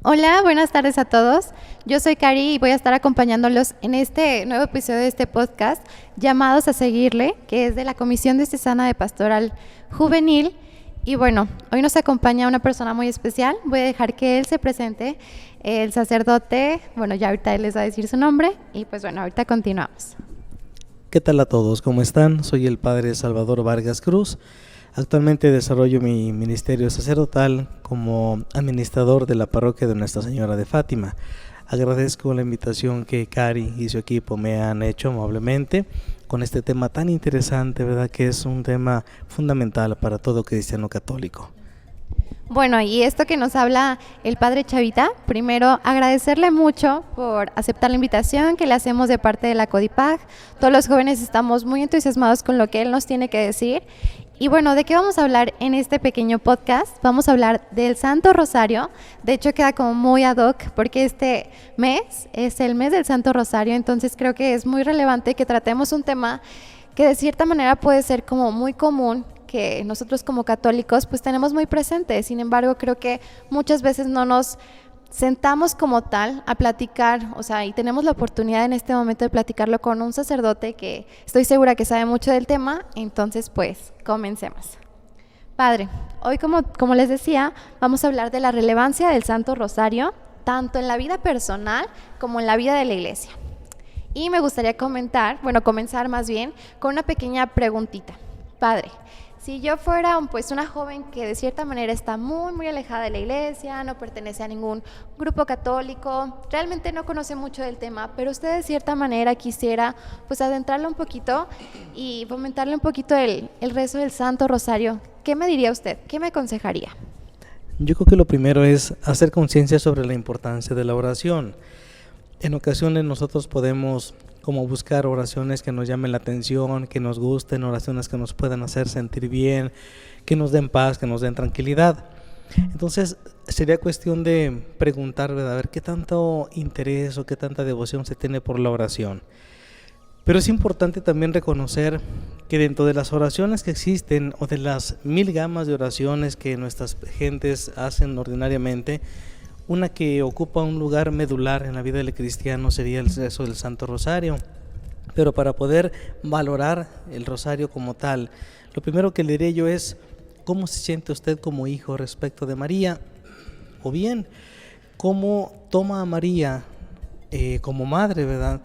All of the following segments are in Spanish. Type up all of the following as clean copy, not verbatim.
Hola, buenas tardes a todos. Yo soy Cari y voy a estar acompañándolos en este nuevo episodio de este podcast llamados a seguirle, que es de la Comisión Diocesana de Pastoral Juvenil. Y bueno, hoy nos acompaña una persona muy especial. Voy a dejar que él se presente, el sacerdote. Bueno, ya ahorita él les va a decir su nombre y pues bueno, ahorita continuamos. ¿Qué tal a todos? ¿Cómo están? Soy el Padre Salvador Vargas Cruz. Actualmente desarrollo mi ministerio sacerdotal como administrador de la parroquia de Nuestra Señora de Fátima. Agradezco la invitación que Cari y su equipo me han hecho amablemente con este tema tan interesante, ¿verdad? Que es un tema fundamental para todo cristiano católico. Bueno, y esto que nos habla el Padre Chavita, primero agradecerle mucho por aceptar la invitación que le hacemos de parte de la CODIPAG. Todos los jóvenes estamos muy entusiasmados con lo que él nos tiene que decir. Y bueno, ¿de qué vamos a hablar en este pequeño podcast? Vamos a hablar del Santo Rosario. De hecho, queda como muy ad hoc porque este mes es el mes del Santo Rosario, entonces creo que es muy relevante que tratemos un tema que de cierta manera puede ser como muy común, que nosotros como católicos pues tenemos muy presente. Sin embargo, creo que muchas veces no nos sentamos como tal a platicar, y tenemos la oportunidad en este momento de platicarlo con un sacerdote que estoy segura que sabe mucho del tema. Entonces pues comencemos. Padre, hoy como les decía, vamos a hablar de la relevancia del Santo Rosario, tanto en la vida personal como en la vida de la Iglesia. Y me gustaría comenzar más bien con una pequeña preguntita. Padre, si yo fuera una joven que de cierta manera está muy alejada de la iglesia, no pertenece a ningún grupo católico, realmente no conoce mucho del tema, pero usted de cierta manera quisiera adentrarle un poquito y fomentarle un poquito el rezo del Santo Rosario, ¿qué me diría usted? ¿Qué me aconsejaría? Yo creo que lo primero es hacer conciencia sobre la importancia de la oración. En ocasiones nosotros podemos como buscar oraciones que nos llamen la atención, que nos gusten, oraciones que nos puedan hacer sentir bien, que nos den paz, que nos den tranquilidad. Entonces sería cuestión de preguntar, ¿verdad? A ver qué tanto interés o qué tanta devoción se tiene por la oración. Pero es importante también reconocer que dentro de las oraciones que existen o de las 1000 gamas de oraciones que nuestras gentes hacen ordinariamente, una que ocupa un lugar medular en la vida del cristiano sería el rezo del Santo Rosario. Pero para poder valorar el rosario como tal, lo primero que le diré yo es cómo se siente usted como hijo respecto de María, o bien cómo toma a María como madre, ¿verdad?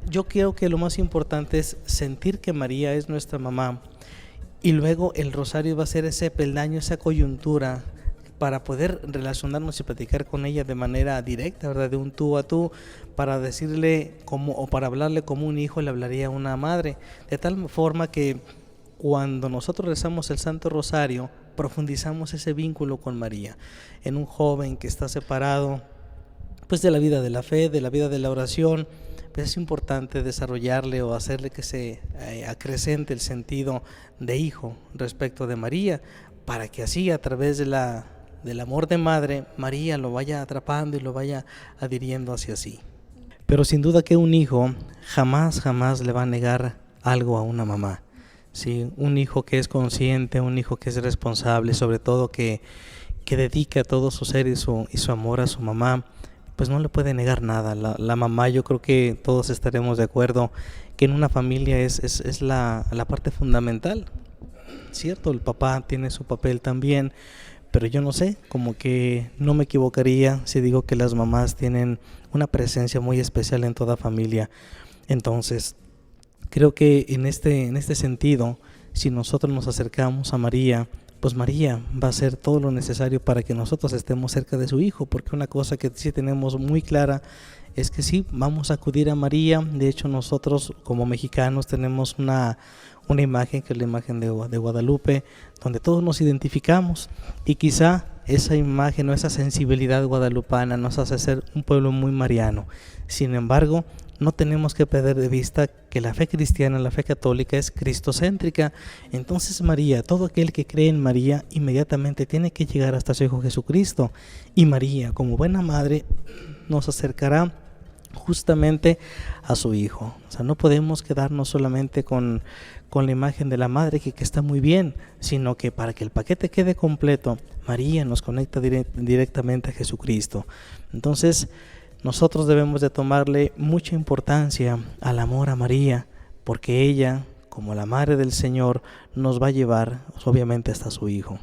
Yo creo que lo más importante es sentir que María es nuestra mamá, y luego el rosario va a ser ese peldaño, esa coyuntura para poder relacionarnos y platicar con ella de manera directa, ¿verdad? De un tú a tú, para decirle o para hablarle como un hijo le hablaría a una madre, de tal forma que cuando nosotros rezamos el Santo Rosario, profundizamos ese vínculo con María. En un joven que está separado pues de la vida de la fe, de la vida de la oración, pues es importante desarrollarle o hacerle que se acrecente el sentido de hijo respecto de María, para que así a través del amor de madre, María lo vaya atrapando y lo vaya adhiriendo hacia sí. Pero sin duda que un hijo jamás le va a negar algo a una mamá. ¿Sí? Un hijo que es consciente, un hijo que es responsable, sobre todo que dedica todo su ser y su amor a su mamá, pues no le puede negar nada. La mamá, yo creo que todos estaremos de acuerdo que en una familia es la parte fundamental. Cierto, el papá tiene su papel también, pero yo no sé, como que no me equivocaría si digo que las mamás tienen una presencia muy especial en toda familia. Entonces, creo que en este sentido, si nosotros nos acercamos a María, pues María va a hacer todo lo necesario para que nosotros estemos cerca de su hijo, porque una cosa que sí tenemos muy clara es que sí, vamos a acudir a María. De hecho, nosotros como mexicanos tenemos una imagen que es la imagen de Guadalupe, donde todos nos identificamos, y quizá esa imagen o esa sensibilidad guadalupana nos hace ser un pueblo muy mariano. Sin embargo, no tenemos que perder de vista que la fe cristiana, la fe católica es cristocéntrica. Entonces María, todo aquel que cree en María inmediatamente tiene que llegar hasta su Hijo Jesucristo, y María como buena madre nos acercará justamente a su Hijo. O sea, no podemos quedarnos solamente con la imagen de la madre que está muy bien, sino que para que el paquete quede completo, María nos conecta directamente a Jesucristo. Entonces, nosotros debemos de tomarle mucha importancia al amor a María, porque ella, como la madre del Señor, nos va a llevar, obviamente, hasta su Hijo.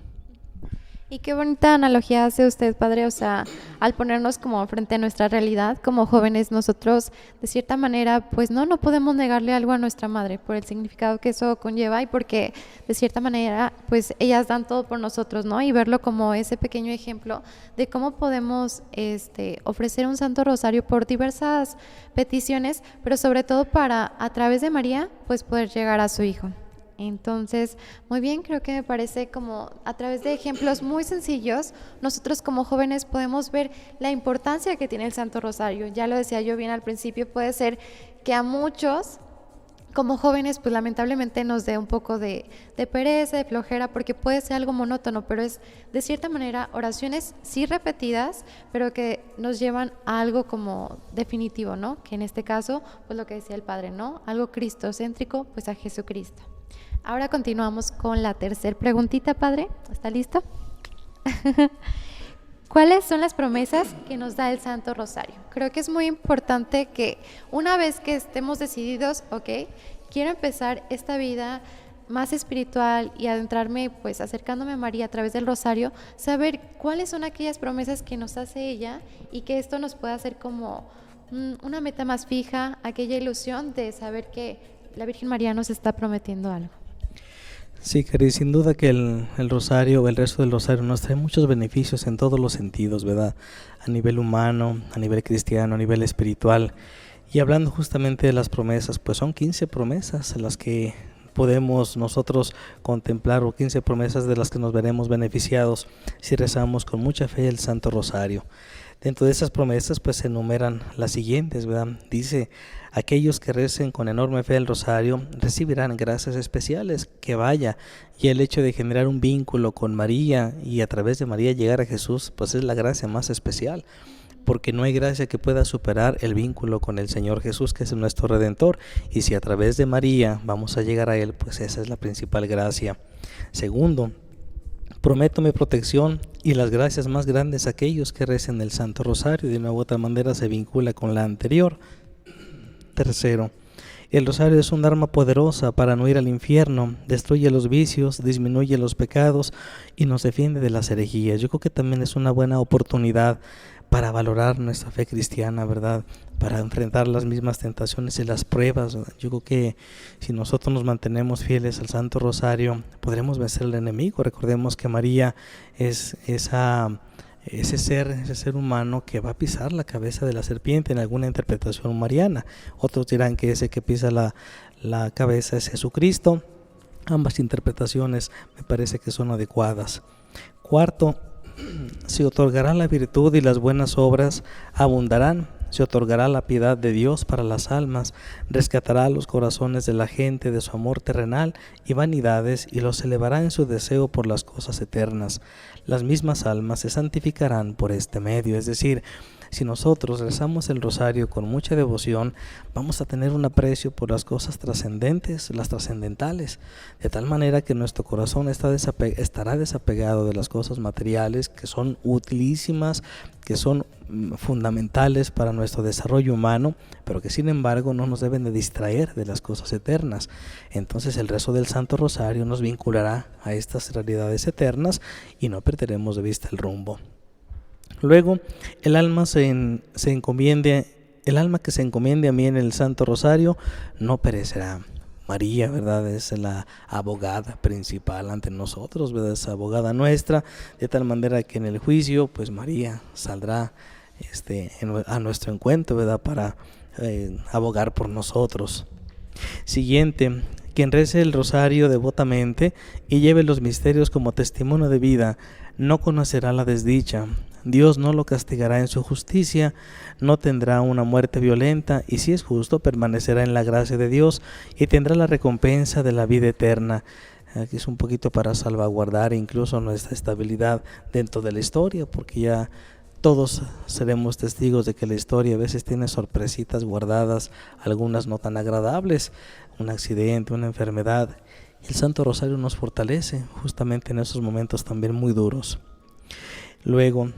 Y qué bonita analogía hace usted, padre, o sea, al ponernos como frente a nuestra realidad, como jóvenes nosotros, de cierta manera, pues no podemos negarle algo a nuestra madre por el significado que eso conlleva y porque de cierta manera, pues ellas dan todo por nosotros, ¿no? Y verlo como ese pequeño ejemplo de cómo podemos ofrecer un Santo Rosario por diversas peticiones, pero sobre todo para, a través de María, pues poder llegar a su Hijo. Entonces, muy bien, creo que me parece como a través de ejemplos muy sencillos, nosotros como jóvenes podemos ver la importancia que tiene el Santo Rosario. Ya lo decía yo bien al principio, puede ser que a muchos como jóvenes pues lamentablemente nos dé un poco de pereza, de flojera, porque puede ser algo monótono, pero es de cierta manera oraciones sí repetidas, pero que nos llevan a algo como definitivo, ¿no? Que en este caso, pues lo que decía el Padre, ¿no? Algo cristocéntrico, pues a Jesucristo. Ahora continuamos con la tercera preguntita, padre. ¿Está listo? ¿Cuáles son las promesas que nos da el Santo Rosario? Creo que es muy importante que una vez que estemos decididos, ok, quiero empezar esta vida más espiritual y adentrarme, pues acercándome a María a través del Rosario, saber cuáles son aquellas promesas que nos hace ella y que esto nos pueda hacer como una meta más fija, aquella ilusión de saber que la Virgen María nos está prometiendo algo. Sí, Cari, sin duda que el rosario, el resto del rosario nos trae muchos beneficios en todos los sentidos, ¿verdad? A nivel humano, a nivel cristiano, a nivel espiritual. Y hablando justamente de las promesas, pues son 15 promesas en las que podemos nosotros contemplar, o 15 promesas de las que nos veremos beneficiados si rezamos con mucha fe el Santo Rosario. Dentro de esas promesas pues se enumeran las siguientes, ¿verdad? Dice: aquellos que recen con enorme fe el rosario recibirán gracias especiales, que vaya, y el hecho de generar un vínculo con María y a través de María llegar a Jesús, pues es la gracia más especial, porque no hay gracia que pueda superar el vínculo con el Señor Jesús, que es nuestro Redentor, y si a través de María vamos a llegar a Él, pues esa es la principal gracia. Segundo, prometo mi protección y las gracias más grandes a aquellos que recen el Santo Rosario. De una u otra manera se vincula con la anterior. Tercero, el rosario es un arma poderosa para no ir al infierno, destruye los vicios, disminuye los pecados y nos defiende de las herejías. Yo creo que también es una buena oportunidad para valorar nuestra fe cristiana, ¿verdad? Para enfrentar las mismas tentaciones y las pruebas, ¿verdad? Yo creo que si nosotros nos mantenemos fieles al Santo Rosario, podremos vencer al enemigo. Recordemos que María es ese ser humano que va a pisar la cabeza de la serpiente en alguna interpretación mariana. Otros dirán que ese que pisa la cabeza es Jesucristo. Ambas interpretaciones me parece que son adecuadas. Cuarto, se otorgará la virtud y las buenas obras abundarán. Se otorgará la piedad de Dios para las almas, rescatará los corazones de la gente de su amor terrenal y vanidades y los elevará en su deseo por las cosas eternas. Las mismas almas se santificarán por este medio, es decir, si nosotros rezamos el rosario con mucha devoción, vamos a tener un aprecio por las cosas trascendentes, las trascendentales, de tal manera que nuestro corazón estará desapegado de las cosas materiales que son utilísimas, que son fundamentales para nuestro desarrollo humano, pero que sin embargo no nos deben de distraer de las cosas eternas. Entonces el rezo del Santo Rosario nos vinculará a estas realidades eternas y no perderemos de vista el rumbo. Luego, el alma que se encomiende a mí en el Santo Rosario no perecerá. María, ¿verdad? Es la abogada principal ante nosotros, ¿verdad? Es abogada nuestra, de tal manera que en el juicio, pues María saldrá a nuestro encuentro, ¿verdad? Para abogar por nosotros. Siguiente, quien rece el rosario devotamente y lleve los misterios como testimonio de vida, no conocerá la desdicha. Dios no lo castigará en su justicia, no tendrá una muerte violenta y si es justo permanecerá en la gracia de Dios y tendrá la recompensa de la vida eterna. Aquí es un poquito para salvaguardar incluso nuestra estabilidad dentro de la historia, porque ya Todos seremos testigos de que la historia a veces tiene sorpresitas guardadas, algunas no tan agradables, un accidente, una enfermedad. El Santo Rosario nos fortalece justamente en esos momentos también muy duros. Luego,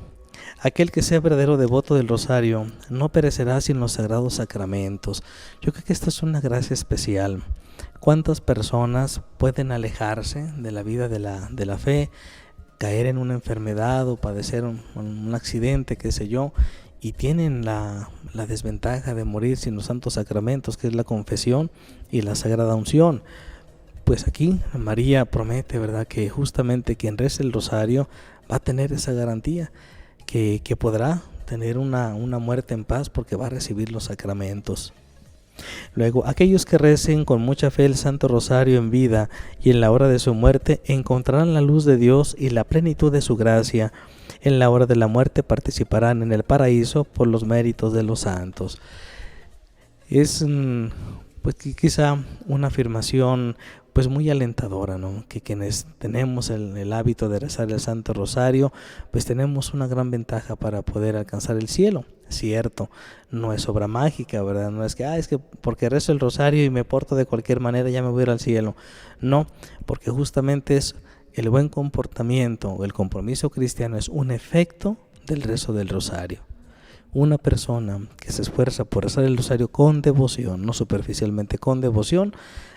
aquel que sea verdadero devoto del Rosario no perecerá sin los sagrados sacramentos. Yo creo que esta es una gracia especial. ¿Cuántas personas pueden alejarse de la vida de la fe, caer en una enfermedad o padecer un accidente, qué sé yo, y tienen la desventaja de morir sin los santos sacramentos, que es la confesión y la sagrada unción? Pues aquí María promete, ¿verdad?, que justamente quien reza el rosario va a tener esa garantía, que podrá tener una muerte en paz porque va a recibir los sacramentos. Luego, aquellos que recen con mucha fe el Santo Rosario en vida y en la hora de su muerte encontrarán la luz de Dios y la plenitud de su gracia. En la hora de la muerte participarán en el paraíso por los méritos de los santos. Es pues quizá una afirmación pues muy alentadora, ¿no? Que quienes tenemos el hábito de rezar el Santo Rosario, pues tenemos una gran ventaja para poder alcanzar el cielo. Cierto, no es obra mágica, ¿verdad? No es que, es que porque rezo el rosario y me porto de cualquier manera ya me voy a ir al cielo. No, porque justamente es el buen comportamiento o el compromiso cristiano es un efecto del rezo del rosario. Una persona que se esfuerza por rezar el rosario con devoción, no superficialmente, con devoción,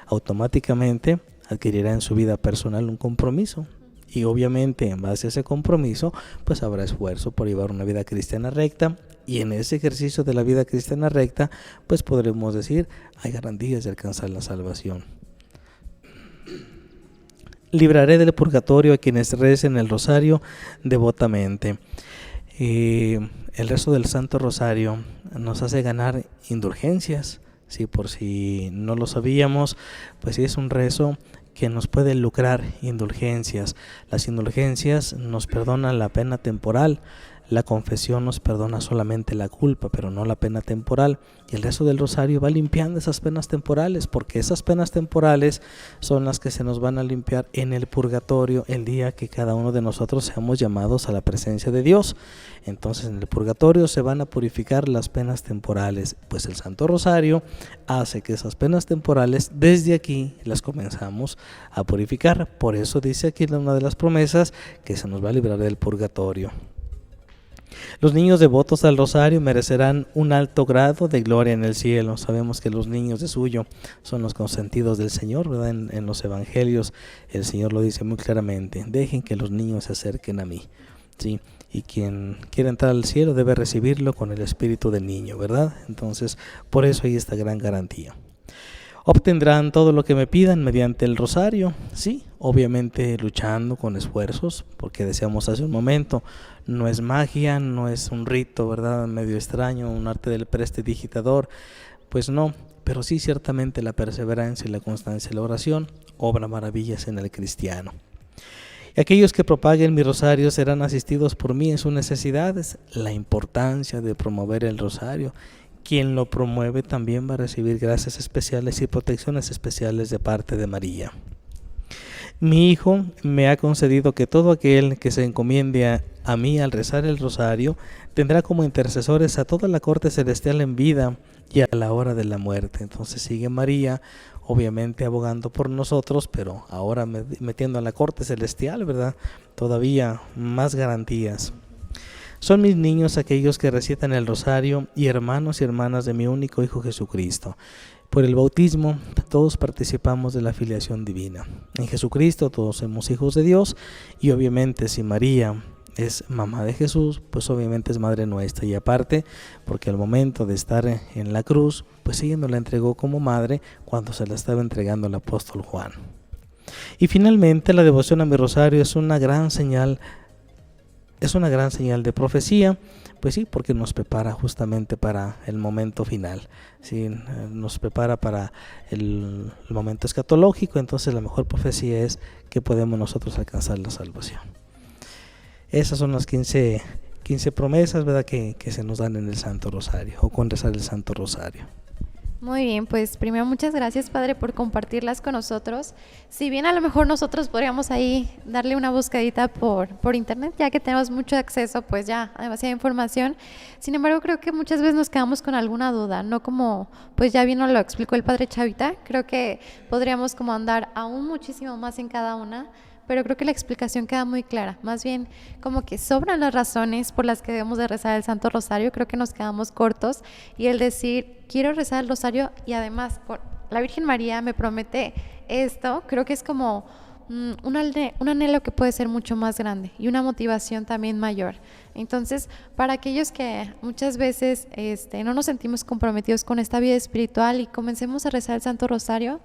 automáticamente adquirirá en su vida personal un compromiso. Y obviamente en base a ese compromiso, pues habrá esfuerzo por llevar una vida cristiana recta. Y en ese ejercicio de la vida cristiana recta, pues podremos decir, hay garantías de alcanzar la salvación. Libraré del purgatorio a quienes recen el rosario devotamente. El rezo del Santo Rosario nos hace ganar indulgencias. Sí, por si no lo sabíamos, pues sí es un rezo que nos puede lucrar indulgencias. Las indulgencias nos perdonan la pena temporal. La confesión nos perdona solamente la culpa, pero no la pena temporal. Y el rezo del rosario va limpiando esas penas temporales, porque esas penas temporales son las que se nos van a limpiar en el purgatorio el día que cada uno de nosotros seamos llamados a la presencia de Dios. Entonces en el purgatorio se van a purificar las penas temporales, pues el Santo Rosario hace que esas penas temporales desde aquí las comenzamos a purificar. Por eso dice aquí en una de las promesas que se nos va a librar del purgatorio. Los niños devotos al rosario merecerán un alto grado de gloria en el cielo. Sabemos que los niños de suyo son los consentidos del Señor, ¿verdad? En los evangelios el Señor lo dice muy claramente: dejen que los niños se acerquen a mí, ¿sí? Y quien quiera entrar al cielo debe recibirlo con el espíritu del niño, ¿verdad? Entonces, por eso hay esta gran garantía. Obtendrán todo lo que me pidan mediante el rosario, sí, obviamente luchando con esfuerzos, porque decíamos hace un momento, no es magia, no es un rito, ¿verdad?, medio extraño, un arte del prestidigitador, pues no, pero sí ciertamente la perseverancia y la constancia en la oración obra maravillas en el cristiano. Y aquellos que propaguen mi rosario serán asistidos por mí en sus necesidades. La importancia de promover el rosario. Quien lo promueve también va a recibir gracias especiales y protecciones especiales de parte de María. Mi Hijo me ha concedido que todo aquel que se encomiende a mí al rezar el rosario tendrá como intercesores a toda la corte celestial en vida y a la hora de la muerte. Entonces sigue María, obviamente abogando por nosotros, pero ahora metiendo a la corte celestial, ¿verdad? Todavía más garantías. Son mis niños aquellos que recitan el rosario y hermanos y hermanas de mi único Hijo Jesucristo. Por el bautismo todos participamos de la filiación divina. En Jesucristo todos somos hijos de Dios y obviamente si María es mamá de Jesús, pues obviamente es madre nuestra. Y aparte, porque al momento de estar en la cruz, pues ella nos la entregó como madre cuando se la estaba entregando al apóstol Juan. Y finalmente la devoción a mi rosario es una gran señal de profecía, pues sí, porque nos prepara justamente para el momento final, ¿sí? Nos prepara para el momento escatológico. Entonces la mejor profecía es que podemos nosotros alcanzar la salvación. Esas son las 15 promesas, ¿verdad?, que se nos dan en el Santo Rosario o con rezar el Santo Rosario. Muy bien, pues primero muchas gracias, Padre, por compartirlas con nosotros. Si bien a lo mejor nosotros podríamos ahí darle una buscadita por internet, ya que tenemos mucho acceso, pues ya a demasiada información. Sin embargo, creo que muchas veces nos quedamos con alguna duda, no como, pues ya bien nos lo explicó el Padre Chavita. Creo que podríamos como andar aún muchísimo más en cada una, pero creo que la explicación queda muy clara. Más bien, como que sobran las razones por las que debemos de rezar el Santo Rosario. Creo que nos quedamos cortos y el decir, quiero rezar el Rosario y además la Virgen María me promete esto, creo que es como un anhelo que puede ser mucho más grande y una motivación también mayor. Entonces, para aquellos que muchas veces no nos sentimos comprometidos con esta vida espiritual y comencemos a rezar el Santo Rosario,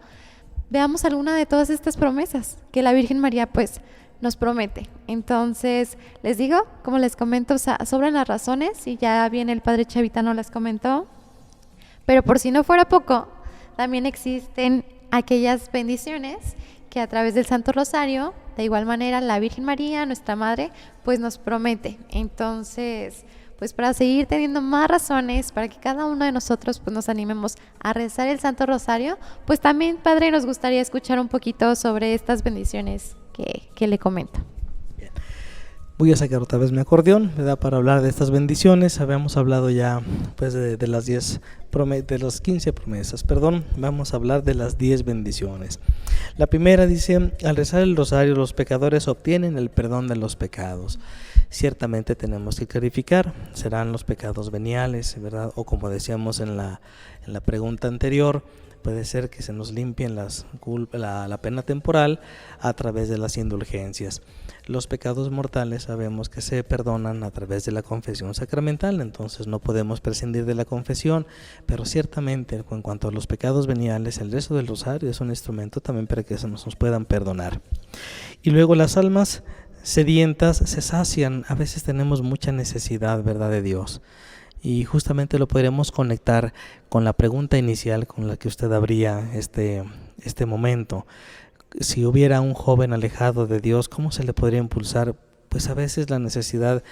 veamos alguna de todas estas promesas que la Virgen María pues nos promete. Entonces, les digo, como les comento, sobran las razones y ya bien el Padre Chavita nos las comentó, pero por si no fuera poco, también existen aquellas bendiciones que a través del Santo Rosario, de igual manera la Virgen María, nuestra Madre, pues nos promete. Entonces, pues para seguir teniendo más razones, para que cada uno de nosotros pues nos animemos a rezar el Santo Rosario, pues también, Padre, nos gustaría escuchar un poquito sobre estas bendiciones que le comento. Bien. Voy a sacar otra vez mi acordeón, ¿verdad? Para hablar de estas bendiciones. Habíamos hablado ya pues de las 15 promesas, perdón. Vamos a hablar de las 10 bendiciones. La primera dice, al rezar el rosario los pecadores obtienen el perdón de los pecados. Ciertamente tenemos que clarificar, serán los pecados veniales, ¿verdad? O como decíamos en la pregunta anterior, puede ser que se nos limpien la pena temporal a través de las indulgencias. Los pecados mortales sabemos que se perdonan a través de la confesión sacramental, entonces no podemos prescindir de la confesión, pero ciertamente en cuanto a los pecados veniales, el rezo del rosario es un instrumento también para que se nos puedan perdonar. Y luego las almas sedientas se sacian, a veces tenemos mucha necesidad, ¿verdad?, de Dios. Y justamente lo podremos conectar con la pregunta inicial con la que usted abría este momento. Si hubiera un joven alejado de Dios, ¿cómo se le podría impulsar? Pues a veces la necesidad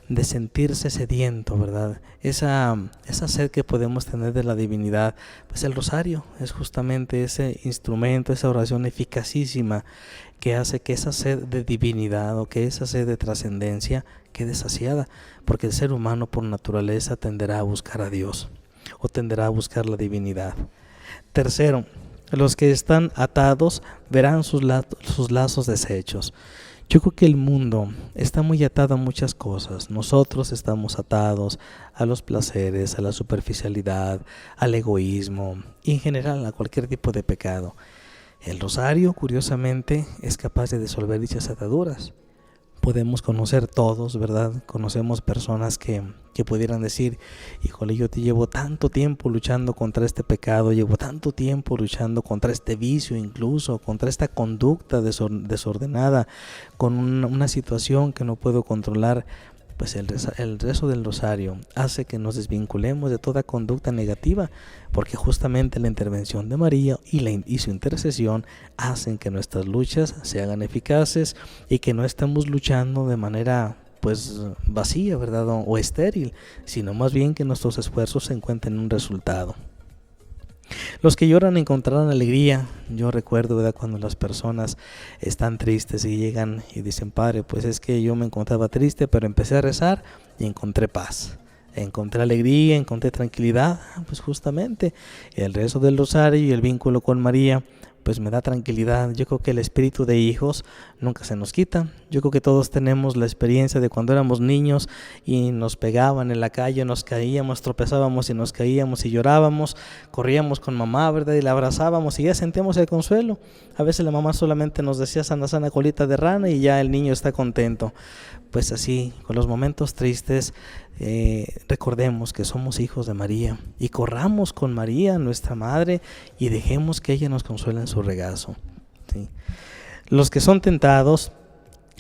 de sentirse sediento, ¿verdad? Esa sed que podemos tener de la divinidad, pues el rosario es justamente ese instrumento, esa oración eficacísima que hace que esa sed de divinidad o que esa sed de trascendencia quede saciada, porque el ser humano por naturaleza tenderá a buscar a Dios o tenderá a buscar la divinidad. Tercero, los que están atados verán sus lazos deshechos. Yo creo que el mundo está muy atado a muchas cosas. Nosotros estamos atados a los placeres, a la superficialidad, al egoísmo y en general a cualquier tipo de pecado. El rosario, curiosamente, es capaz de disolver dichas ataduras. Podemos conocer todos, ¿verdad? Conocemos personas que pudieran decir, híjole, yo te llevo tanto tiempo luchando contra este pecado, llevo tanto tiempo luchando contra este vicio, incluso contra esta conducta desordenada, con una situación que no puedo controlar. Pues el rezo del rosario hace que nos desvinculemos de toda conducta negativa, porque justamente la intervención de María y su intercesión hacen que nuestras luchas se hagan eficaces y que no estemos luchando de manera pues vacía, ¿verdad? O estéril, sino más bien que nuestros esfuerzos se encuentren un resultado. Los que lloran encontrarán alegría. Yo recuerdo, ¿verdad?, cuando las personas están tristes y llegan y dicen, Padre, pues es que yo me encontraba triste, pero empecé a rezar y encontré paz, encontré alegría, encontré tranquilidad. Pues justamente el rezo del rosario y el vínculo con María pues me da tranquilidad. Yo creo que el espíritu de hijos nunca se nos quita. Yo creo que todos tenemos la experiencia de cuando éramos niños y nos pegaban en la calle, nos caíamos, tropezábamos y nos caíamos y llorábamos, corríamos con mamá, ¿verdad?, y la abrazábamos y ya sentíamos el consuelo. A veces la mamá solamente nos decía sana, sana colita de rana y ya el niño está contento. Pues así, con los momentos tristes, recordemos que somos hijos de María y corramos con María, nuestra madre, y dejemos que ella nos consuele en su regazo, ¿sí? Los que son tentados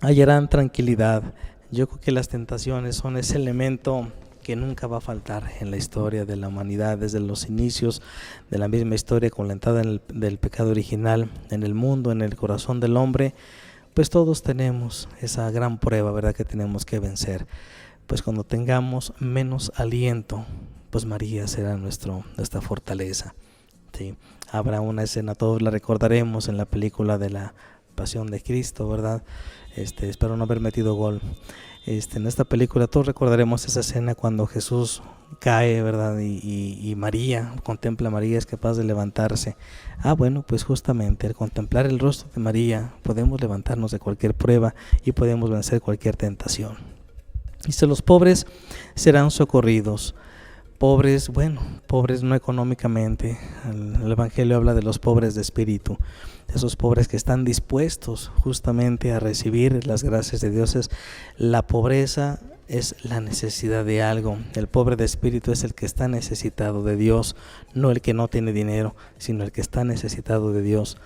hallarán tranquilidad. Yo creo que las tentaciones son ese elemento que nunca va a faltar en la historia de la humanidad, desde los inicios de la misma historia con la entrada del pecado original en el mundo, en el corazón del hombre. Pues todos tenemos esa gran prueba, ¿verdad?, que tenemos que vencer. Pues cuando tengamos menos aliento, pues María será nuestra fortaleza. Sí, habrá una escena, todos la recordaremos en la película de la Pasión de Cristo, ¿verdad? Espero no haber metido gol. En esta película todos recordaremos esa escena cuando Jesús cae, ¿verdad? Y María, contempla a María, es capaz de levantarse. Bueno, pues justamente al contemplar el rostro de María podemos levantarnos de cualquier prueba y podemos vencer cualquier tentación. Dice, los pobres serán socorridos. Pobres, bueno, pobres no económicamente. El Evangelio habla de los pobres de espíritu, esos pobres que están dispuestos justamente a recibir las gracias de Dios. La pobreza es la necesidad de algo. El pobre de espíritu es el que está necesitado de Dios, no el que no tiene dinero, sino el que está necesitado de Dios.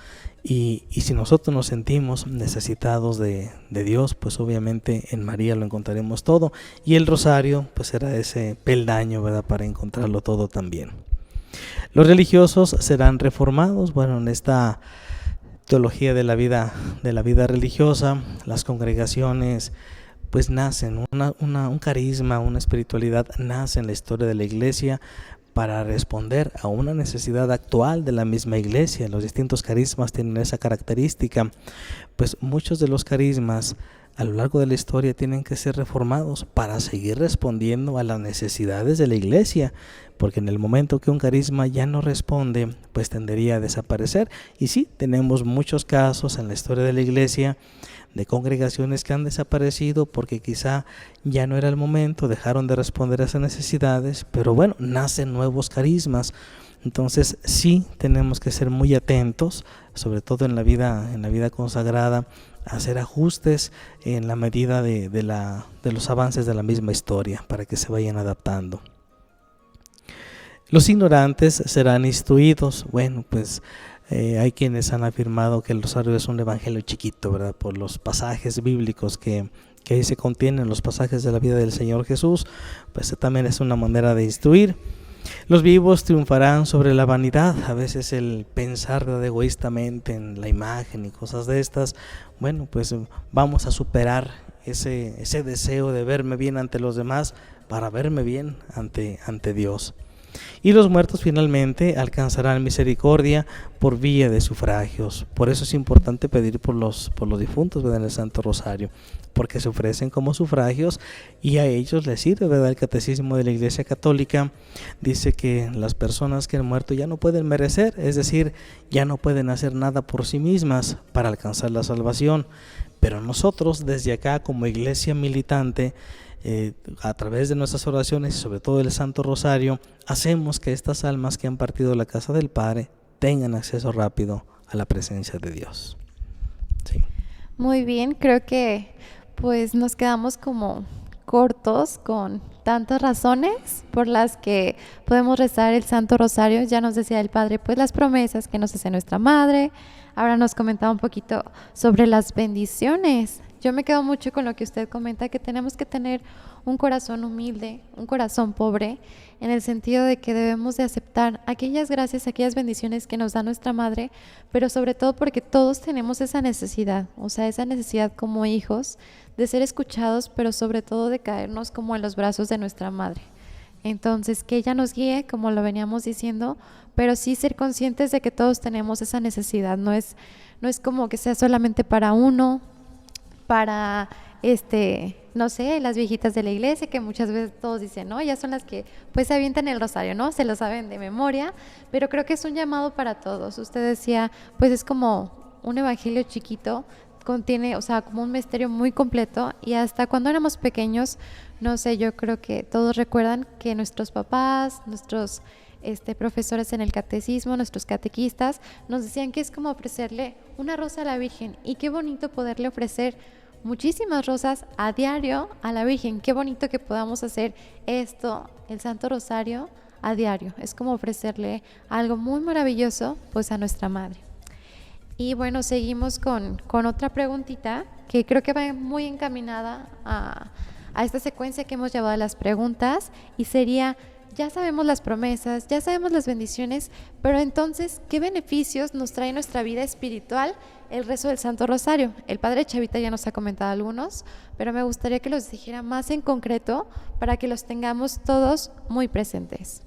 Y si nosotros nos sentimos necesitados de Dios, pues obviamente en María lo encontraremos todo, y el rosario pues será ese peldaño, ¿verdad?, para encontrarlo todo también. Los religiosos serán reformados. Bueno, en esta teología de la vida religiosa, las congregaciones pues nacen, un carisma, una espiritualidad nace en la historia de la iglesia para responder a una necesidad actual de la misma iglesia. Los distintos carismas tienen esa característica, pues muchos de los carismas a lo largo de la historia tienen que ser reformados para seguir respondiendo a las necesidades de la iglesia, porque en el momento que un carisma ya no responde, pues tendería a desaparecer. Y sí, tenemos muchos casos en la historia de la iglesia de congregaciones que han desaparecido porque quizá ya no era el momento, dejaron de responder a esas necesidades, pero bueno, nacen nuevos carismas. Entonces sí tenemos que ser muy atentos, sobre todo en la vida consagrada, a hacer ajustes en la medida de los avances de la misma historia para que se vayan adaptando. Los ignorantes serán instruidos. Bueno, pues hay quienes han afirmado que el rosario es un evangelio chiquito, ¿verdad? Por los pasajes bíblicos que ahí se contienen, los pasajes de la vida del Señor Jesús, pues también es una manera de instruir. Los vivos triunfarán sobre la vanidad. A veces el pensar egoístamente en la imagen y cosas de estas, bueno, pues vamos a superar ese deseo de verme bien ante los demás para verme bien ante Dios. Y los muertos finalmente alcanzarán misericordia por vía de sufragios. Por eso es importante pedir por los difuntos, ¿verdad?, en el Santo Rosario, porque se ofrecen como sufragios y a ellos les sirve, ¿verdad? El Catecismo de la Iglesia Católica dice que las personas que han muerto ya no pueden merecer, es decir, ya no pueden hacer nada por sí mismas para alcanzar la salvación, pero nosotros desde acá como Iglesia militante, a través de nuestras oraciones y sobre todo el Santo Rosario, hacemos que estas almas que han partido de la casa del Padre tengan acceso rápido a la presencia de Dios. Sí. Muy bien, creo que pues nos quedamos como cortos con tantas razones por las que podemos rezar el Santo Rosario. Ya nos decía el Padre pues las promesas que nos hace nuestra Madre. Ahora nos comentaba un poquito sobre las bendiciones. Yo me quedo mucho con lo que usted comenta, que tenemos que tener un corazón humilde, un corazón pobre, en el sentido de que debemos de aceptar aquellas gracias, aquellas bendiciones que nos da nuestra Madre, pero sobre todo porque todos tenemos esa necesidad, o sea, esa necesidad como hijos de ser escuchados, pero sobre todo de caernos como en los brazos de nuestra Madre. Entonces, que ella nos guíe, como lo veníamos diciendo, pero sí ser conscientes de que todos tenemos esa necesidad. No es como que sea solamente para uno, para no sé, las viejitas de la iglesia, que muchas veces todos dicen, no, ellas son las que pues se avientan el rosario, ¿no? Se lo saben de memoria, pero creo que es un llamado para todos. Usted decía, pues es como un evangelio chiquito, contiene, o sea, como un misterio muy completo, y hasta cuando éramos pequeños, no sé, yo creo que todos recuerdan que nuestros papás, nuestros profesores en el catecismo, nuestros catequistas, nos decían que es como ofrecerle una rosa a la Virgen, y qué bonito poderle ofrecer muchísimas rosas a diario a la Virgen. Qué bonito que podamos hacer esto, el Santo Rosario, a diario. Es como ofrecerle algo muy maravilloso pues a nuestra Madre. Y bueno, seguimos con otra preguntita que creo que va muy encaminada a esta secuencia que hemos llevado de las preguntas, y sería: ya sabemos las promesas, ya sabemos las bendiciones, pero entonces, ¿qué beneficios nos trae nuestra vida espiritual el rezo del Santo Rosario? El Padre Chavita ya nos ha comentado algunos, pero me gustaría que los dijera más en concreto para que los tengamos todos muy presentes.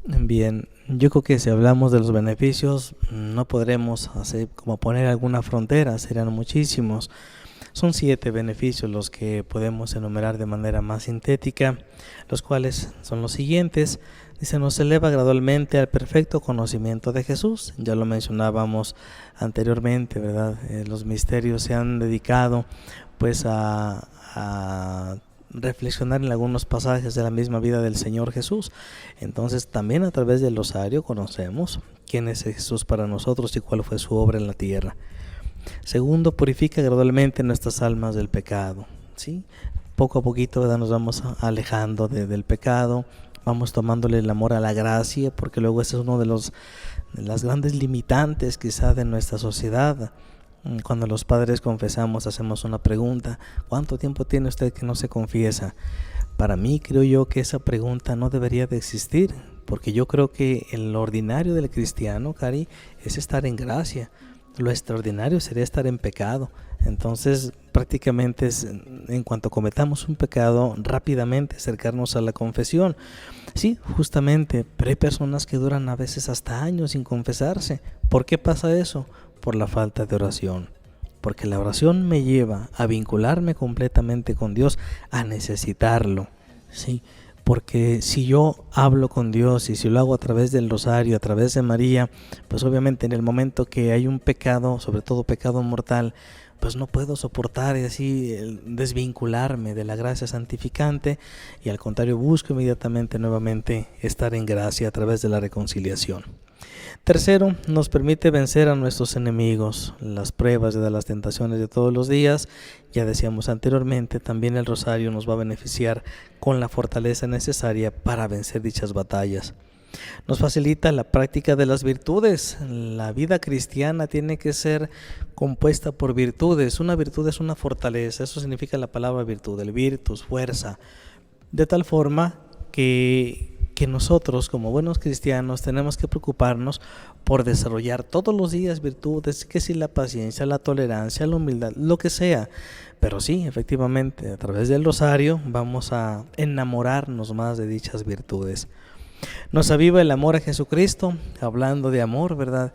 Bien, yo creo que si hablamos de los beneficios, no podremos hacer como poner alguna frontera, serán muchísimos. Son 7 beneficios los que podemos enumerar de manera más sintética, los cuales son los siguientes. Dice, nos eleva gradualmente al perfecto conocimiento de Jesús. Ya lo mencionábamos anteriormente, ¿verdad? Los misterios se han dedicado pues a reflexionar en algunos pasajes de la misma vida del Señor Jesús. Entonces también a través del rosario conocemos quién es Jesús para nosotros y cuál fue su obra en la tierra. Segundo, purifica gradualmente nuestras almas del pecado, ¿sí? Poco a poquito, ¿verdad?, nos vamos alejando del pecado, vamos tomándole el amor a la gracia, porque luego ese es uno de las grandes limitantes quizá de nuestra sociedad. Cuando los padres confesamos, hacemos una pregunta: ¿cuánto tiempo tiene usted que no se confiesa? Para mí, creo yo que esa pregunta no debería de existir, porque yo creo que el ordinario del cristiano, Cari, es estar en gracia. Lo extraordinario sería estar en pecado. Entonces, prácticamente en cuanto cometamos un pecado, rápidamente acercarnos a la confesión. Sí, justamente, pero hay personas que duran a veces hasta años sin confesarse. ¿Por qué pasa eso? Por la falta de oración. Porque la oración me lleva a vincularme completamente con Dios, a necesitarlo, ¿sí? Porque si yo hablo con Dios y si lo hago a través del rosario, a través de María, pues obviamente en el momento que hay un pecado, sobre todo pecado mortal, pues no puedo soportar y así desvincularme de la gracia santificante, y al contrario busco inmediatamente nuevamente estar en gracia a través de la reconciliación. Tercero, nos permite vencer a nuestros enemigos, las pruebas de las tentaciones de todos los días. Ya decíamos anteriormente, también el rosario nos va a beneficiar con la fortaleza necesaria para vencer dichas batallas. Nos facilita la práctica de las virtudes. La vida cristiana tiene que ser compuesta por virtudes. Una virtud es una fortaleza, eso significa la palabra virtud, el virtus, fuerza. De tal forma que nosotros como buenos cristianos tenemos que preocuparnos por desarrollar todos los días virtudes, que si la paciencia, la tolerancia, la humildad, lo que sea. Pero sí, efectivamente, a través del rosario vamos a enamorarnos más de dichas virtudes. Nos aviva el amor a Jesucristo. Hablando de amor, ¿verdad?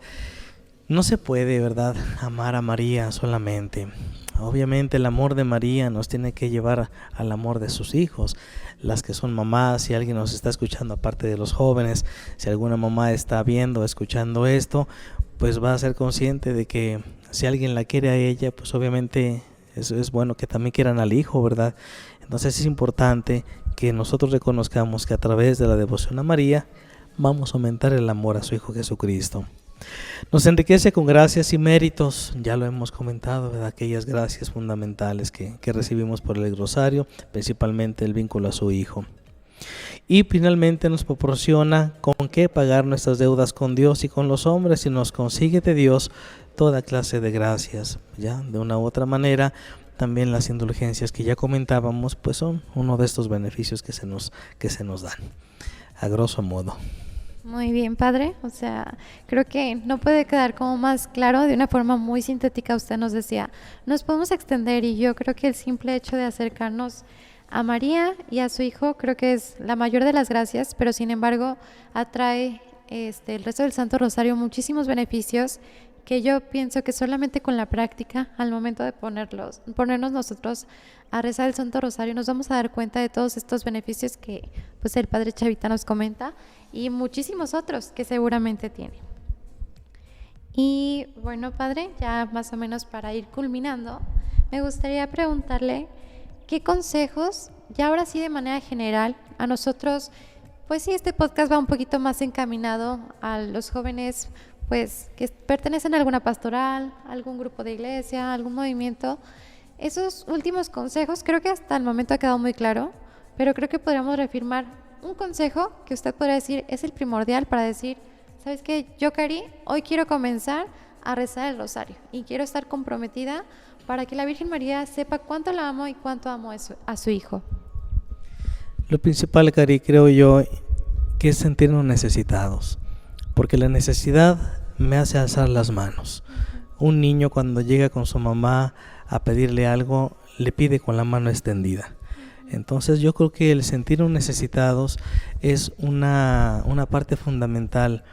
No se puede, ¿verdad?, amar a María solamente. Obviamente el amor de María nos tiene que llevar al amor de sus hijos. Las que son mamás, si alguien nos está escuchando aparte de los jóvenes, si alguna mamá está viendo, escuchando esto, pues va a ser consciente de que si alguien la quiere a ella, pues obviamente es bueno que también quieran al hijo, ¿verdad? Entonces es importante que nosotros reconozcamos que a través de la devoción a María vamos a aumentar el amor a su Hijo Jesucristo. Nos enriquece con gracias y méritos, ya lo hemos comentado, ¿verdad?, aquellas gracias fundamentales que recibimos por el rosario, principalmente el vínculo a su Hijo. Y finalmente nos proporciona con qué pagar nuestras deudas con Dios y con los hombres, y nos consigue de Dios toda clase de gracias. Ya de una u otra manera, también las indulgencias que ya comentábamos, pues son uno de estos beneficios que se nos dan, a grosso modo. Muy bien, padre. O sea, creo que no puede quedar como más claro. De una forma muy sintética usted nos decía, nos podemos extender, y yo creo que el simple hecho de acercarnos a María y a su Hijo creo que es la mayor de las gracias, pero sin embargo atrae el resto del Santo Rosario muchísimos beneficios que yo pienso que solamente con la práctica, al momento de ponernos nosotros a rezar el Santo Rosario, nos vamos a dar cuenta de todos estos beneficios que pues el Padre Chavita nos comenta, y muchísimos otros que seguramente tiene. Y bueno, Padre, ya más o menos para ir culminando, me gustaría preguntarle qué consejos, ya ahora sí de manera general, a nosotros, pues sí, este podcast va un poquito más encaminado a los jóvenes pues que pertenecen a alguna pastoral, algún grupo de iglesia, algún movimiento. Esos últimos consejos creo que hasta el momento ha quedado muy claro, pero creo que podríamos reafirmar un consejo que usted podría decir es el primordial para decir, ¿sabes qué? Yo, Cari, hoy quiero comenzar a rezar el rosario y quiero estar comprometida para que la Virgen María sepa cuánto la amo y cuánto amo a su Hijo. Lo principal, Cari, creo yo, que es sentirnos necesitados, porque la necesidad me hace alzar las manos. Un niño cuando llega con su mamá a pedirle algo, le pide con la mano extendida. Entonces yo creo que el sentirnos necesitados es una parte fundamental.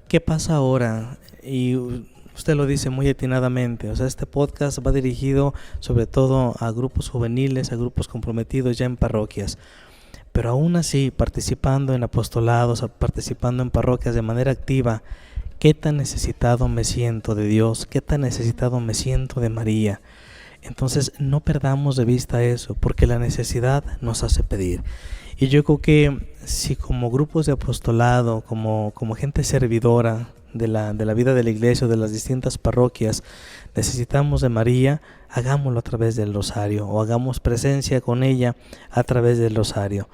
¿Qué pasa ahora? Y usted lo dice muy atinadamente, o sea, este podcast va dirigido sobre todo a grupos juveniles, a grupos comprometidos ya en parroquias. Pero aún así, participando en apostolados, participando en parroquias de manera activa, ¿qué tan necesitado me siento de Dios? ¿Qué tan necesitado me siento de María? Entonces no perdamos de vista eso, porque la necesidad nos hace pedir. Y yo creo que si como grupos de apostolado, como gente servidora de la vida de la iglesia o de las distintas parroquias, necesitamos de María, hagámoslo a través del rosario o hagamos presencia con ella a través del rosario.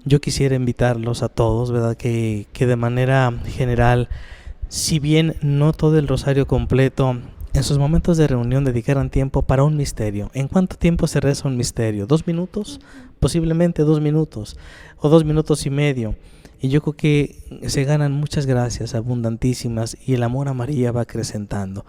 Yo quisiera invitarlos a todos, ¿verdad? Que de manera general, si bien no todo el rosario completo, en sus momentos de reunión dedicaran tiempo para un misterio. ¿En cuánto tiempo se reza un misterio? ¿2 minutos? Posiblemente 2 minutos o 2 minutos y medio. Y yo creo que se ganan muchas gracias abundantísimas y el amor a María va acrecentando.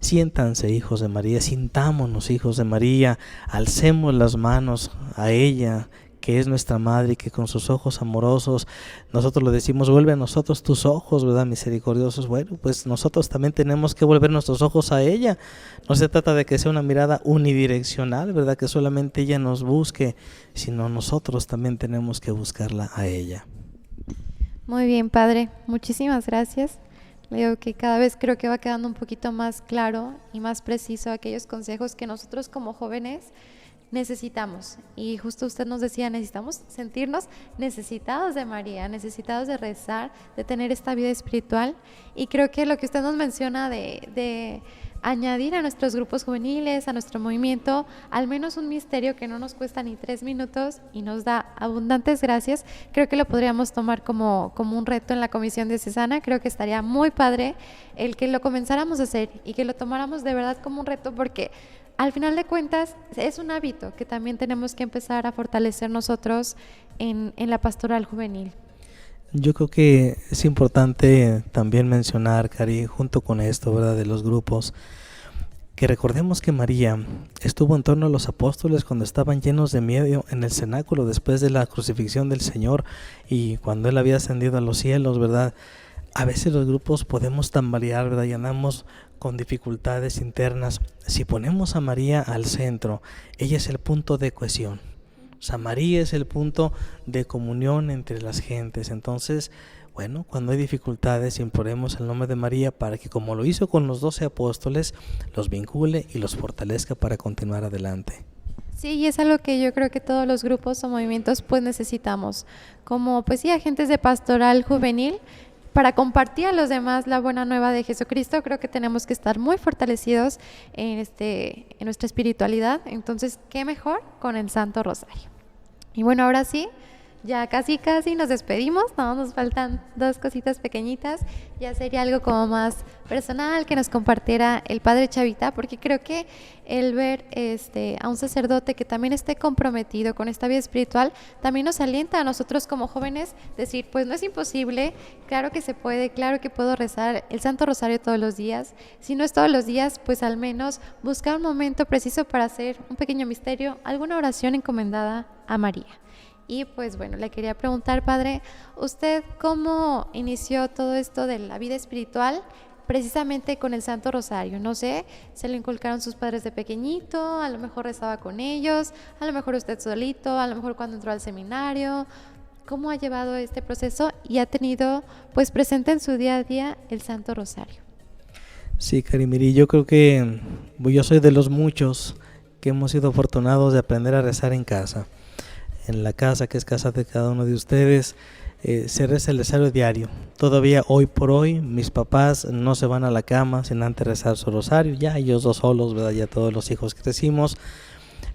Siéntanse hijos de María, sintámonos hijos de María, alcemos las manos a ella, que es nuestra madre y que con sus ojos amorosos, nosotros lo decimos, vuelve a nosotros tus ojos, ¿verdad? Misericordiosos. Bueno, pues nosotros también tenemos que volver nuestros ojos a ella. No se trata de que sea una mirada unidireccional, ¿verdad? Que solamente ella nos busque, sino nosotros también tenemos que buscarla a ella. Muy bien, Padre, muchísimas gracias. Digo que cada vez creo que va quedando un poquito más claro y más preciso aquellos consejos que nosotros como jóvenes necesitamos. Y justo usted nos decía, necesitamos sentirnos necesitados de María, necesitados de rezar, de tener esta vida espiritual. Y creo que lo que usted nos menciona de añadir a nuestros grupos juveniles, a nuestro movimiento, al menos un misterio que no nos cuesta ni 3 minutos y nos da abundantes gracias, creo que lo podríamos tomar como un reto en la comisión diocesana. Creo que estaría muy padre el que lo comenzáramos a hacer y que lo tomáramos de verdad como un reto, porque al final de cuentas es un hábito que también tenemos que empezar a fortalecer nosotros en la pastoral juvenil. Yo creo que es importante también mencionar, Cari, junto con esto, ¿verdad?, de los grupos, que recordemos que María estuvo en torno a los apóstoles cuando estaban llenos de miedo en el cenáculo después de la crucifixión del Señor y cuando Él había ascendido a los cielos, ¿verdad? A veces los grupos podemos tambalear, ¿verdad?, y andamos con dificultades internas. Si ponemos a María al centro, ella es el punto de cohesión. O sea, María es el punto de comunión entre las gentes. Entonces, bueno, cuando hay dificultades, imploremos el nombre de María para que, como lo hizo con los 12 apóstoles, los vincule y los fortalezca para continuar adelante. Sí, y es algo que yo creo que todos los grupos o movimientos pues necesitamos, como pues sí, agentes de pastoral juvenil, para compartir a los demás la buena nueva de Jesucristo. Creo que tenemos que estar muy fortalecidos en nuestra espiritualidad. Entonces, ¿qué mejor con el Santo Rosario? Y bueno, ahora sí, ya casi nos despedimos, no, nos faltan 2 cositas pequeñitas. Ya sería algo como más personal que nos compartiera el Padre Chavita, porque creo que el ver a un sacerdote que también esté comprometido con esta vida espiritual también nos alienta a nosotros como jóvenes, decir, pues no es imposible, claro que se puede, claro que puedo rezar el Santo Rosario todos los días. Si no es todos los días, pues al menos buscar un momento preciso para hacer un pequeño misterio, alguna oración encomendada a María. Y pues bueno, le quería preguntar, Padre, ¿usted cómo inició todo esto de la vida espiritual precisamente con el Santo Rosario? No sé, ¿se lo inculcaron sus padres de pequeñito? A lo mejor rezaba con ellos, a lo mejor usted solito, a lo mejor cuando entró al seminario. ¿Cómo ha llevado este proceso y ha tenido pues presente en su día a día el Santo Rosario? Sí, Carimiri, yo creo que yo soy de los muchos que hemos sido afortunados de aprender a rezar en casa. En la casa, que es casa de cada uno de ustedes, se reza el rosario diario. Todavía hoy por hoy mis papás no se van a la cama sin antes rezar su rosario. Ya ellos 2 solos, ¿verdad? Ya todos los hijos crecimos,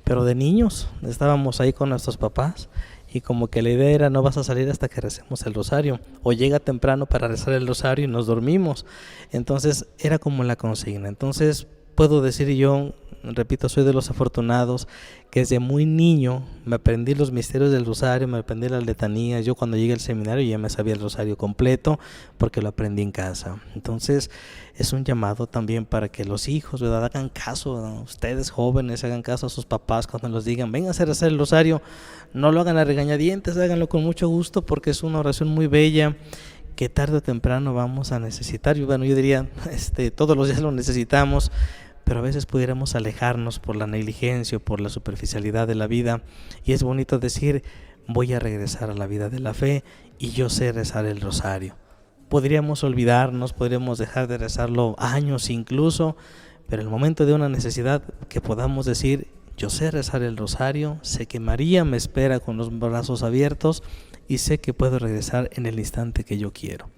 pero de niños estábamos ahí con nuestros papás y como que la idea era no vas a salir hasta que recemos el rosario, o llega temprano para rezar el rosario y nos dormimos. Entonces era como la consigna. Entonces puedo decir yo repito, soy de los afortunados que desde muy niño me aprendí los misterios del rosario, me aprendí las letanías. Yo cuando llegué al seminario ya me sabía el rosario completo porque lo aprendí en casa. Entonces es un llamado también para que los hijos, ¿verdad?, hagan caso, ¿no? Ustedes jóvenes hagan caso a sus papás cuando los digan, vengan a hacer el rosario. No lo hagan a regañadientes, háganlo con mucho gusto porque es una oración muy bella que tarde o temprano vamos a necesitar. Y bueno, yo diría, todos los días lo necesitamos, pero a veces pudiéramos alejarnos por la negligencia o por la superficialidad de la vida, y es bonito decir, voy a regresar a la vida de la fe y yo sé rezar el rosario. Podríamos olvidarnos, podríamos dejar de rezarlo años incluso, pero en el momento de una necesidad que podamos decir, yo sé rezar el rosario, sé que María me espera con los brazos abiertos y sé que puedo regresar en el instante que yo quiero.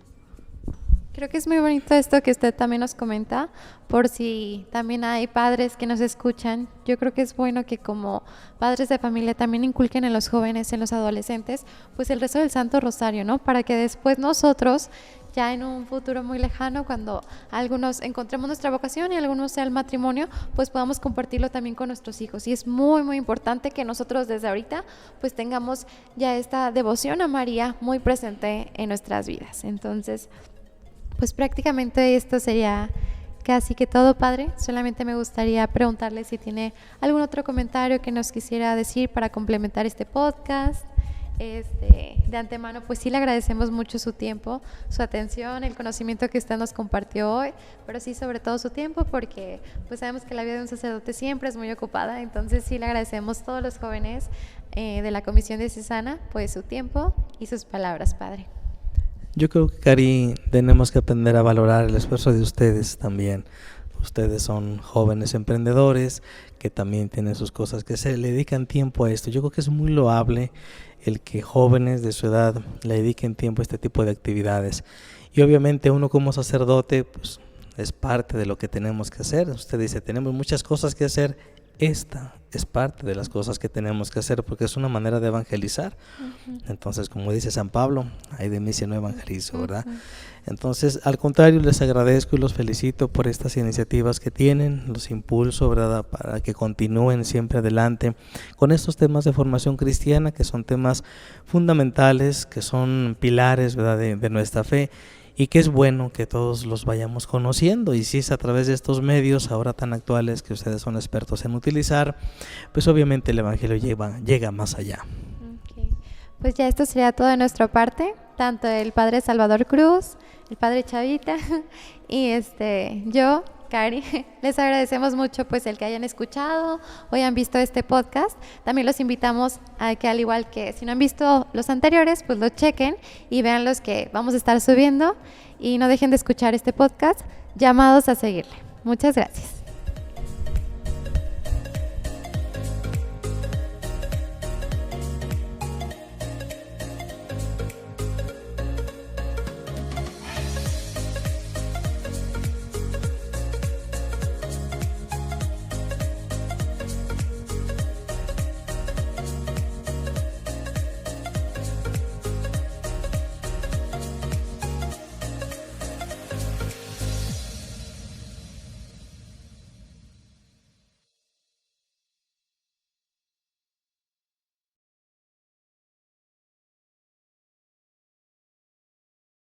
Creo que es muy bonito esto que usted también nos comenta, por si también hay padres que nos escuchan. Yo creo que es bueno que como padres de familia también inculquen en los jóvenes, en los adolescentes, pues el rezo del Santo Rosario, ¿no? Para que después nosotros, ya en un futuro muy lejano, cuando algunos encontremos nuestra vocación y algunos sea el matrimonio, pues podamos compartirlo también con nuestros hijos. Y es muy, muy importante que nosotros desde ahorita pues tengamos ya esta devoción a María muy presente en nuestras vidas. Entonces, pues prácticamente esto sería casi que todo, padre. Solamente me gustaría preguntarle si tiene algún otro comentario que nos quisiera decir para complementar este podcast. De antemano, pues sí le agradecemos mucho su tiempo, su atención, el conocimiento que usted nos compartió hoy, pero sí sobre todo su tiempo, porque pues sabemos que la vida de un sacerdote siempre es muy ocupada. Entonces sí le agradecemos todos los jóvenes de la Comisión Diocesana pues su tiempo y sus palabras, padre. Yo creo que, Cari, tenemos que aprender a valorar el esfuerzo de ustedes también. Ustedes son jóvenes emprendedores que también tienen sus cosas que hacer, le dedican tiempo a esto. Yo creo que es muy loable el que jóvenes de su edad le dediquen tiempo a este tipo de actividades. Y obviamente uno como sacerdote pues es parte de lo que tenemos que hacer. Usted dice, tenemos muchas cosas que hacer. Esta es parte de las cosas que tenemos que hacer porque es una manera de evangelizar. Entonces, como dice San Pablo, ay de mí si no evangelizo, ¿verdad? Entonces, al contrario, les agradezco y los felicito por estas iniciativas que tienen, los impulso, ¿verdad?, para que continúen siempre adelante con estos temas de formación cristiana, que son temas fundamentales, que son pilares, ¿verdad?, de nuestra fe, y que es bueno que todos los vayamos conociendo. Y si es a través de estos medios ahora tan actuales que ustedes son expertos en utilizar, pues obviamente el Evangelio llega más allá. Okay. Pues ya esto sería todo de nuestra parte, tanto el Padre Salvador Cruz, el Padre Chavita y yo, Cari, les agradecemos mucho pues el que hayan escuchado o hayan visto este podcast. También los invitamos a que, al igual que si no han visto los anteriores, pues lo chequen y vean los que vamos a estar subiendo, y no dejen de escuchar este podcast, llamados a seguirle. Muchas gracias.